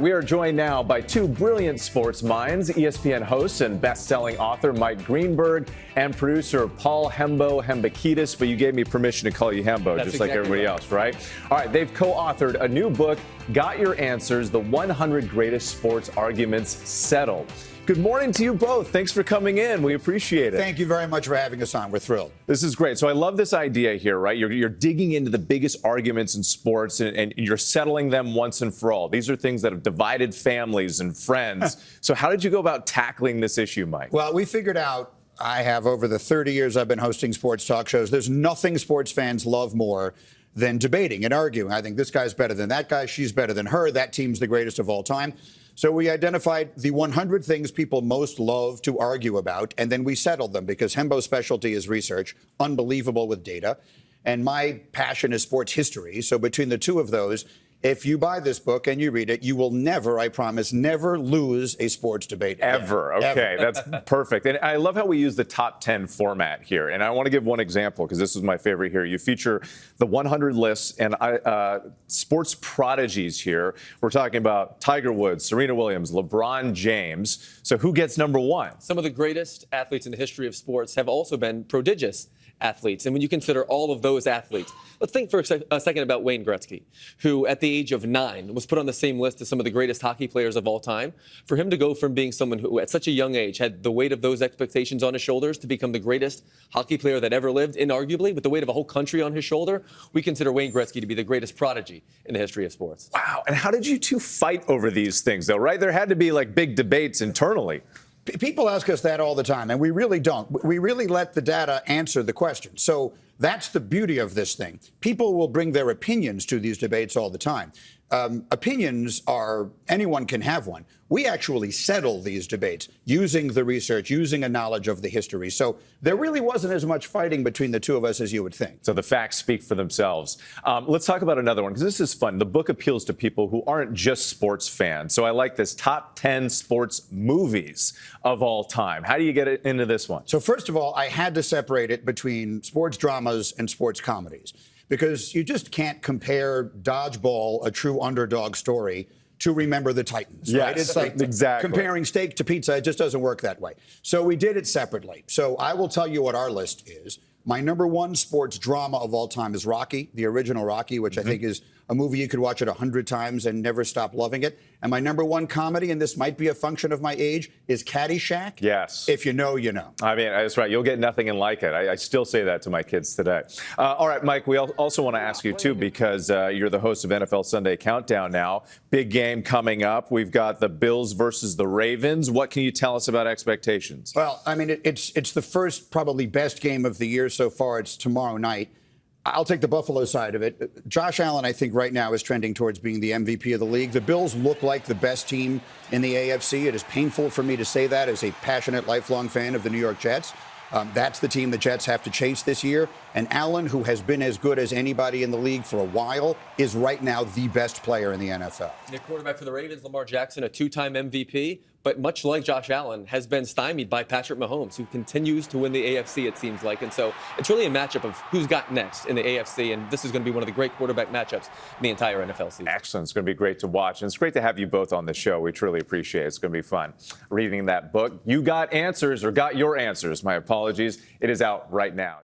We are joined now by two brilliant sports minds, ESPN host and best-selling author Mike Greenberg and producer Paul Hembo Hembekides, but you gave me permission to call you Hembo, just exactly like everybody else, right? All right, they've co-authored a new book, Got Your Answers, the 100 Greatest Sports Arguments Settled. Good morning to you both. Thanks for coming in. We appreciate it. Thank you very much for having us on. We're thrilled. This is great. So I love this idea here, right? You're digging into the biggest arguments in sports and you're settling them once and for all. These are things that have divided families and friends. So how did you go about tackling this issue, Mike? Well, we figured out, I have over the 30 years I've been hosting sports talk shows, there's nothing sports fans love more than debating and arguing. I think this guy's better than that guy. She's better than her. That team's the greatest of all time. So we identified the 100 things people most love to argue about, and then we settled them because Hembo's specialty is research, unbelievable with data, and my passion is sports history. So between the two of those, if you buy this book and you read it, you will never, I promise, never lose a sports debate again. Ever. Okay, Ever. That's perfect. And I love how we use the top 10 format here. And I want to give one example because this is my favorite here. You feature the 100 lists and sports prodigies here. We're talking about Tiger Woods, Serena Williams, LeBron James. So who gets number one? Some of the greatest athletes in the history of sports have also been prodigious athletes. And when you consider all of those athletes, let's think for a second about Wayne Gretzky, who at the age of 9 was put on the same list as some of the greatest hockey players of all time. For him to go from being someone who at such a young age had the weight of those expectations on his shoulders to become the greatest hockey player that ever lived, inarguably, with the weight of a whole country on his shoulder, we consider Wayne Gretzky to be the greatest prodigy in the history of sports. Wow. And how did you two fight over these things, though, right? There had to be like big debates internally. People ask us that all the time, and we really don't. We really let the data answer the question. So that's the beauty of this thing. People will bring their opinions to these debates all the time. Opinions are, anyone can have one. We actually settle these debates using the research, using a knowledge of the history. So there really wasn't as much fighting between the two of us as you would think. So the facts speak for themselves. Let's talk about another one, because this is fun. The book appeals to people who aren't just sports fans. So I like this top 10 sports movies of all time. How do you get into this one? So first of all, I had to separate it between sports dramas and sports comedies, because you just can't compare Dodgeball, a true underdog story, to Remember the Titans, yes, right? It's like exactly. Comparing steak to pizza. It just doesn't work that way. So we did it separately. So I will tell you what our list is. My number one sports drama of all time is Rocky, the original Rocky, which I think is a movie you could watch it 100 times and never stop loving it. And my number one comedy, and this might be a function of my age, is Caddyshack. Yes. If you know, you know. I mean, that's right. You'll get nothing and like it. I still say that to my kids today. All right, Mike, we also want to ask you, too, because you're the host of NFL Sunday Countdown now. Big game coming up. We've got the Bills versus the Ravens. What can you tell us about expectations? Well, I mean, it's the first, probably best game of the year so far. It's tomorrow night. I'll take the Buffalo side of it. Josh Allen, I think, right now is trending towards being the MVP of the league. The Bills look like the best team in the AFC. It is painful for me to say that as a passionate, lifelong fan of the New York Jets. That's the team the Jets have to chase this year. And Allen, who has been as good as anybody in the league for a while, is right now the best player in the NFL. The quarterback for the Ravens, Lamar Jackson, a 2-time MVP, but much like Josh Allen, has been stymied by Patrick Mahomes, who continues to win the AFC, it seems like. And so it's really a matchup of who's got next in the AFC, and this is going to be one of the great quarterback matchups in the entire NFL season. Excellent. It's going to be great to watch. And it's great to have you both on the show. We truly appreciate it. It's going to be fun reading that book. You Got Answers, or Got Your Answers. My apologies. It is out right now.